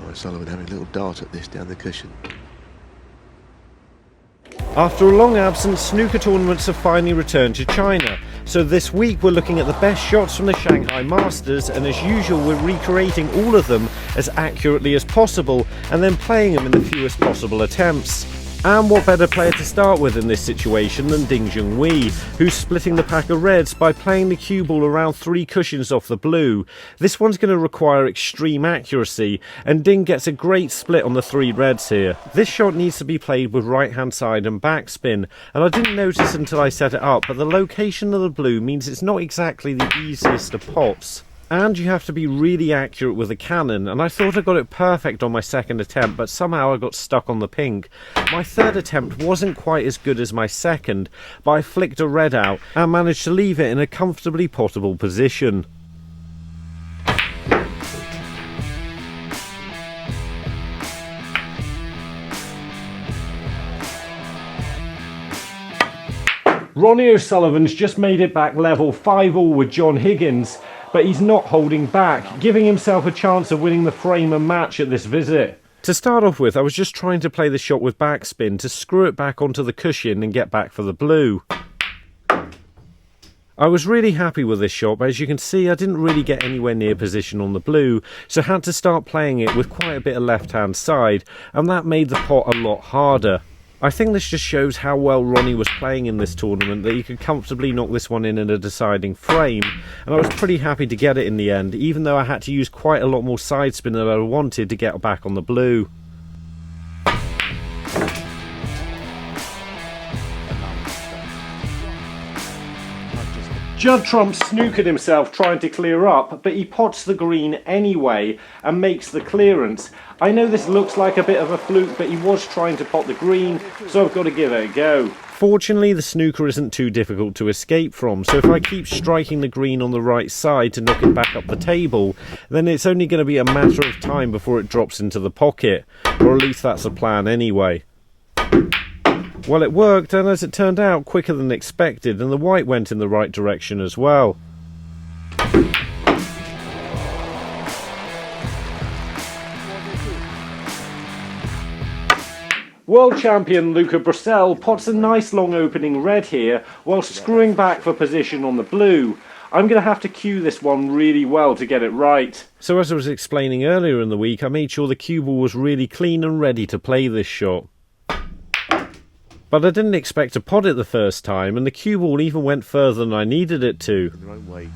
O'Sullivan having a little dart at this down the cushion. After a long absence, snooker tournaments have finally returned to China. So this week we're looking at the best shots from the Shanghai Masters, and as usual we're recreating all of them as accurately as possible and then playing them in the fewest possible attempts. And what better player to start with in this situation than Junhui, who's splitting the pack of reds by playing the cue ball around 3 cushions off the blue. This one's going to require extreme accuracy, and Ding gets a great split on the 3 reds here. This shot needs to be played with right hand side and backspin, and I didn't notice until I set it up, but the location of the blue means it's not exactly the easiest of pots. And you have to be really accurate with the cannon, and I thought I got it perfect on my second attempt, but somehow I got stuck on the pink. My third attempt wasn't quite as good as my second, but I flicked a red out and managed to leave it in a comfortably potable position. Ronnie O'Sullivan's just made it back level 5-all with John Higgins, but he's not holding back, giving himself a chance of winning the frame and match at this visit. To start off with, I was just trying to play the shot with backspin to screw it back onto the cushion and get back for the blue. I was really happy with this shot, but as you can see I didn't really get anywhere near position on the blue, so had to start playing it with quite a bit of left hand side, and that made the pot a lot harder. I think this just shows how well Ronnie was playing in this tournament, that he could comfortably knock this one in a deciding frame, and I was pretty happy to get it in the end, even though I had to use quite a lot more side spin than I wanted to get back on the blue. Judd Trump snookered himself trying to clear up, but he pots the green anyway and makes the clearance. I know this looks like a bit of a fluke, but he was trying to pot the green, so I've got to give it a go. Fortunately, the snooker isn't too difficult to escape from, so if I keep striking the green on the right side to knock it back up the table, then it's only going to be a matter of time before it drops into the pocket, or at least that's the plan anyway. Well, it worked, and as it turned out, quicker than expected, and the white went in the right direction as well. World champion Luca Brecel pots a nice long opening red here, whilst screwing back for position on the blue. I'm going to have to cue this one really well to get it right. So as I was explaining earlier in the week, I made sure the cue ball was really clean and ready to play this shot. But I didn't expect to pot it the first time, and the cue ball even went further than I needed it to. In their own way.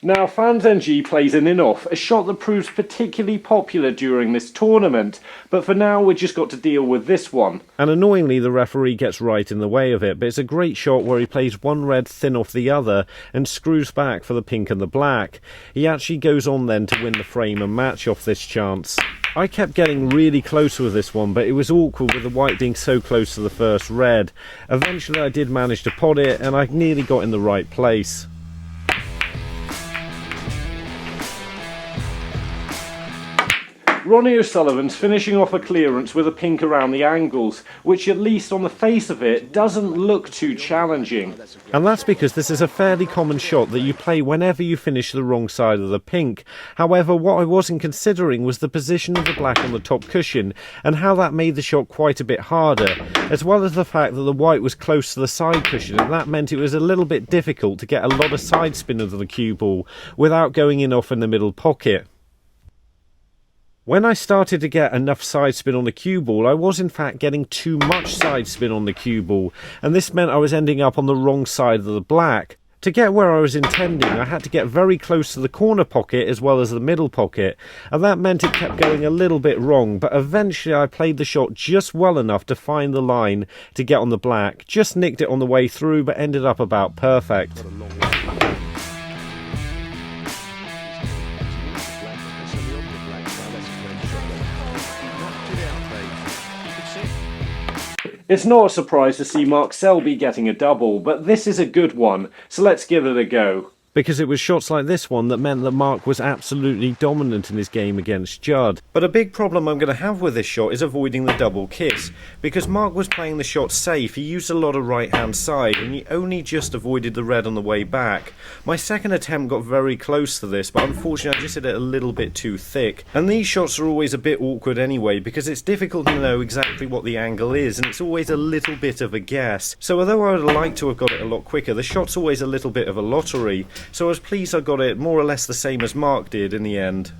Now, Fan Zhengyi plays an in-off, a shot that proves particularly popular during this tournament, but for now we've just got to deal with this one. And annoyingly the referee gets right in the way of it, but it's a great shot where he plays one red thin off the other and screws back for the pink and the black. He actually goes on then to win the frame and match off this chance. I kept getting really close with this one, but it was awkward with the white being so close to the first red. Eventually I did manage to pot it, and I nearly got in the right place. Ronnie O'Sullivan's finishing off a clearance with a pink around the angles, which at least on the face of it doesn't look too challenging. And that's because this is a fairly common shot that you play whenever you finish the wrong side of the pink. However, what I wasn't considering was the position of the black on the top cushion and how that made the shot quite a bit harder, as well as the fact that the white was close to the side cushion, and that meant it was a little bit difficult to get a lot of side spin of the cue ball without going in off in the middle pocket. When I started to get enough side spin on the cue ball, I was in fact getting too much side spin on the cue ball, and this meant I was ending up on the wrong side of the black. To get where I was intending, I had to get very close to the corner pocket as well as the middle pocket, and that meant it kept going a little bit wrong, but eventually I played the shot just well enough to find the line to get on the black. Just nicked it on the way through, but ended up about perfect. It's not a surprise to see Selby getting a double, but this is a good one, so let's give it a go. because it was shots like this one that meant that Mark was absolutely dominant in his game against Judd. But a big problem I'm going to have with this shot is avoiding the double kiss, because Mark was playing the shot safe. He used a lot of right hand side and he only just avoided the red on the way back. My second attempt got very close to this, but unfortunately I just hit it a little bit too thick. And these shots are always a bit awkward anyway, because it's difficult to know exactly what the angle is, and it's always a little bit of a guess. So although I would like to have got it a lot quicker, the shot's always a little bit of a lottery. So I was pleased I got it more or less the same as Mark did in the end.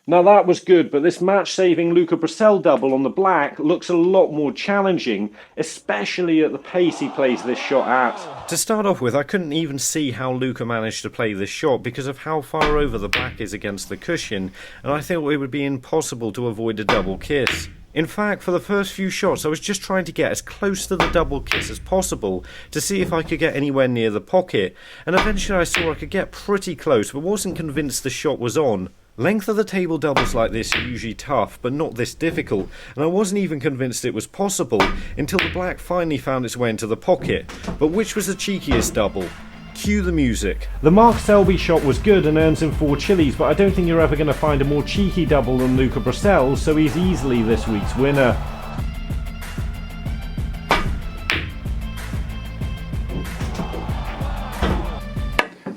Now that was good, but this match-saving Luca Brecel double on the black looks a lot more challenging, especially at the pace he plays this shot at. To start off with, I couldn't even see how Luca managed to play this shot because of how far over the black is against the cushion, and I thought it would be impossible to avoid a double kiss. In fact, for the first few shots I was just trying to get as close to the double kiss as possible to see if I could get anywhere near the pocket, and eventually I saw I could get pretty close but wasn't convinced the shot was on. Length of the table doubles like this are usually tough, but not this difficult, and I wasn't even convinced it was possible until the black finally found its way into the pocket. But which was the cheekiest double? Cue the music. The Mark Selby shot was good and earns him 4 chilies, but I don't think you're ever going to find a more cheeky double than Luca Brecel, so he's easily this week's winner.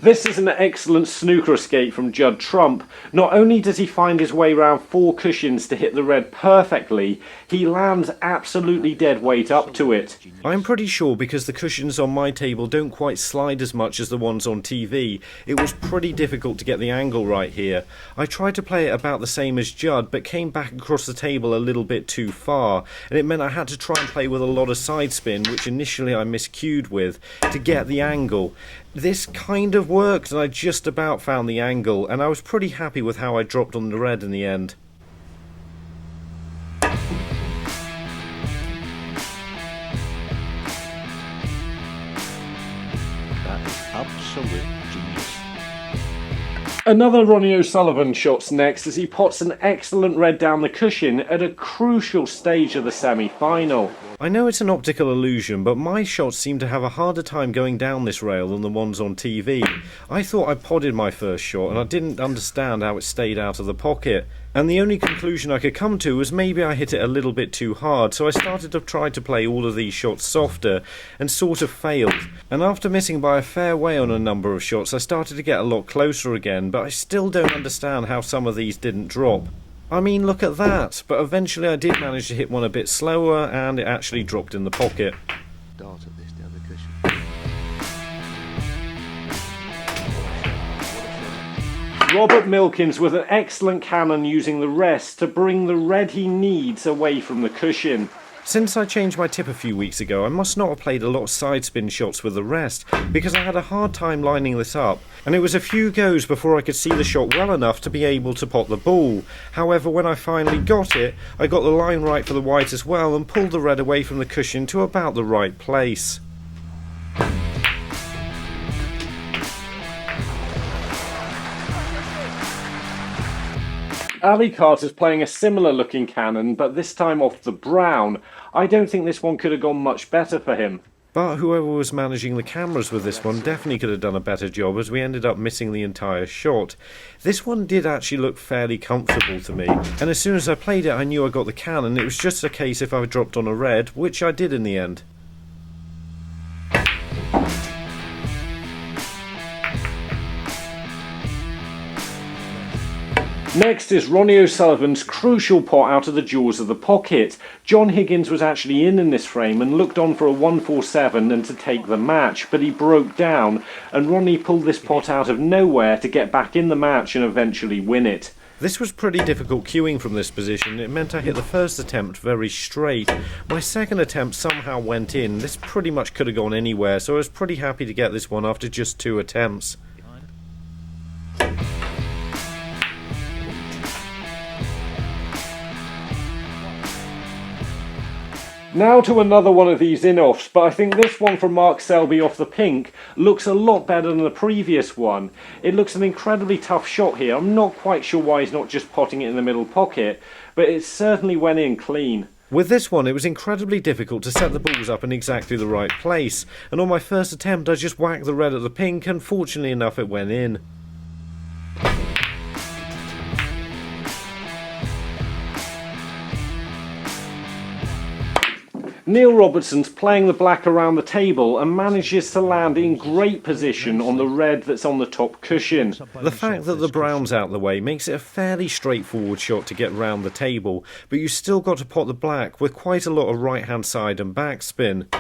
This is an excellent snooker escape from Judd Trump. Not only does he find his way around 4 cushions to hit the red perfectly, he lands absolutely dead weight up to it. I'm pretty sure because the cushions on my table don't quite slide as much as the ones on TV, it was pretty difficult to get the angle right here. I tried to play it about the same as Judd, but came back across the table a little bit too far, and it meant I had to try and play with a lot of side spin, which initially I miscued with, to get the angle. This kind of worked, and I just about found the angle, and I was pretty happy with how I dropped on the red in the end. That is absolute genius. Another Ronnie O'Sullivan shot's next as he pots an excellent red down the cushion at a crucial stage of the semi-final. I know it's an optical illusion, but my shots seem to have a harder time going down this rail than the ones on TV. I thought I podded my first shot and I didn't understand how it stayed out of the pocket. And the only conclusion I could come to was maybe I hit it a little bit too hard, so I started to try to play all of these shots softer and sort of failed. And after missing by a fair way on a number of shots, I started to get a lot closer again, but I still don't understand how some of these didn't drop. I mean, look at that, but eventually I did manage to hit one a bit slower and it actually dropped in the pocket. Dart at this down the cushion. Robert Milkins with an excellent cannon using the rest to bring the red he needs away from the cushion. Since I changed my tip a few weeks ago, I must not have played a lot of side spin shots with the rest, because I had a hard time lining this up, and it was a few goes before I could see the shot well enough to be able to pot the ball. However, when I finally got it, I got the line right for the white as well and pulled the red away from the cushion to about the right place. Ali Carter's playing a similar looking cannon, but this time off the brown. I don't think this one could have gone much better for him. But whoever was managing the cameras with this one definitely could have done a better job, as we ended up missing the entire shot. This one did actually look fairly comfortable to me, and as soon as I played it I knew I got the cannon. It was just a case if I dropped on a red, which I did in the end. Next is Ronnie O'Sullivan's crucial pot out of the jaws of the pocket. John Higgins was actually in this frame and looked on for a 1-4-7 and to take the match, but he broke down, and Ronnie pulled this pot out of nowhere to get back in the match and eventually win it. This was pretty difficult cueing from this position. It meant I hit the first attempt very straight. My second attempt somehow went in. This pretty much could have gone anywhere, so I was pretty happy to get this one after just 2 attempts. Now to another one of these in-offs, but I think this one from Mark Selby off the pink looks a lot better than the previous one. It looks an incredibly tough shot here. I'm not quite sure why he's not just potting it in the middle pocket, but it certainly went in clean. With this one, it was incredibly difficult to set the balls up in exactly the right place, and on my first attempt I just whacked the red at the pink, and fortunately enough it went in. Neil Robertson's playing the black around the table and manages to land in great position on the red that's on the top cushion. The fact that the brown's out the way makes it a fairly straightforward shot to get round the table, but you still got to pot the black with quite a lot of right hand side and backspin.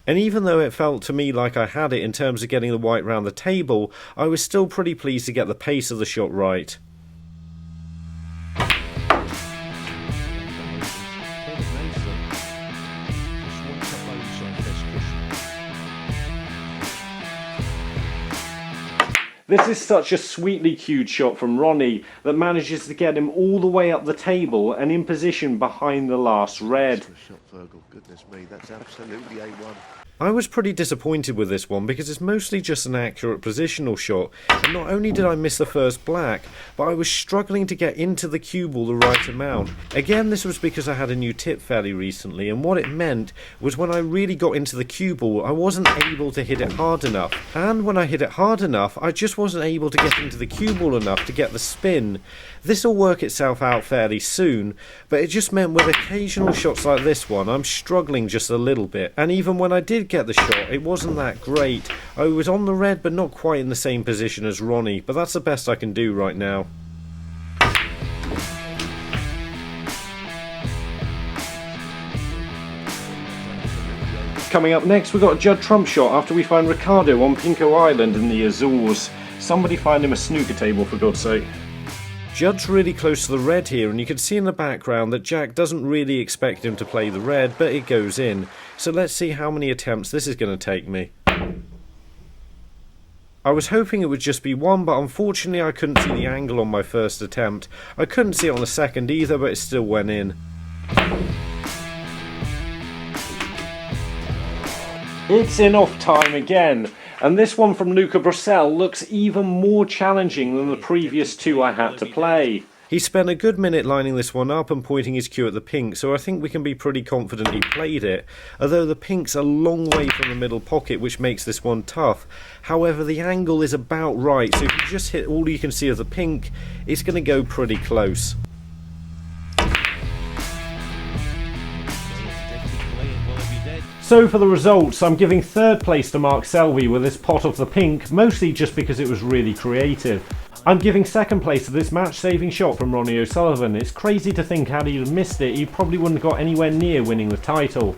And even though it felt to me like I had it in terms of getting the white round the table, I was still pretty pleased to get the pace of the shot right. This is such a sweetly cued shot from Ronnie that manages to get him all the way up the table and in position behind the last red. Goodness me, that's absolutely A1. I was pretty disappointed with this one because it's mostly just an accurate positional shot, and not only did I miss the first black, but I was struggling to get into the cue ball the right amount. Again, this was because I had a new tip fairly recently, and what it meant was when I really got into the cue ball I wasn't able to hit it hard enough, and when I hit it hard enough I just wasn't able to get into the cue ball enough to get the spin. This will work itself out fairly soon, but it just meant with occasional shots like this one I'm struggling just a little bit, and even when I did get the shot it wasn't that great. I was on the red but not quite in the same position as Ronnie, but that's the best I can do right now. Coming up next, we've got a Judd trump shot after we find Ricardo on Pinko Island in the Azores. Somebody find him a snooker table, for God's sake. Judd's really close to the red here, and you can see in the background that Jack doesn't really expect him to play the red, but it goes in. So let's see how many attempts this is going to take me. I was hoping it would just be one, but unfortunately I couldn't see the angle on my first attempt. I couldn't see it on the second either, but it still went in. It's in off time again, and this one from Luca Brecel looks even more challenging than the previous two I had to play. He spent a good minute lining this one up and pointing his cue at the pink, so I think we can be pretty confident he played it, although the pink's a long way from the middle pocket, which makes this one tough. However, the angle is about right, so if you just hit all you can see of the pink, it's going to go pretty close. So for the results, I'm giving third place to Mark Selby with this pot of the pink, mostly just because it was really creative. I'm giving second place to this match-saving shot from Ronnie O'Sullivan. It's crazy to think had he missed it, he probably wouldn't have got anywhere near winning the title.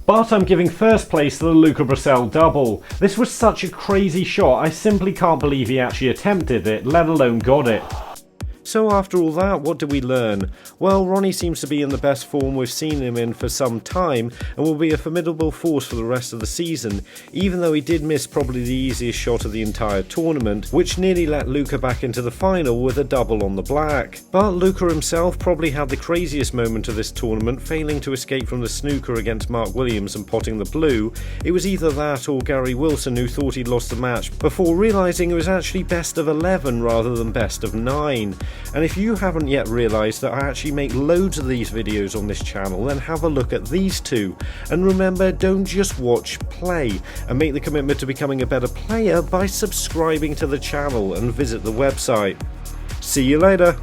But I'm giving first place to the Luca Brecel double. This was such a crazy shot, I simply can't believe he actually attempted it, let alone got it. So after all that, what did we learn? Well, Ronnie seems to be in the best form we've seen him in for some time and will be a formidable force for the rest of the season, even though he did miss probably the easiest shot of the entire tournament, which nearly let Luca back into the final with a double on the black. But Luca himself probably had the craziest moment of this tournament, failing to escape from the snooker against Mark Williams and potting the blue. It was either that or Gary Wilson, who thought he'd lost the match before realising it was actually best of 11 rather than best of 9. And if you haven't yet realised that I actually make loads of these videos on this channel, then have a look at these two. And remember, don't just watch, play, and make the commitment to becoming a better player by subscribing to the channel and visit the website. See you later.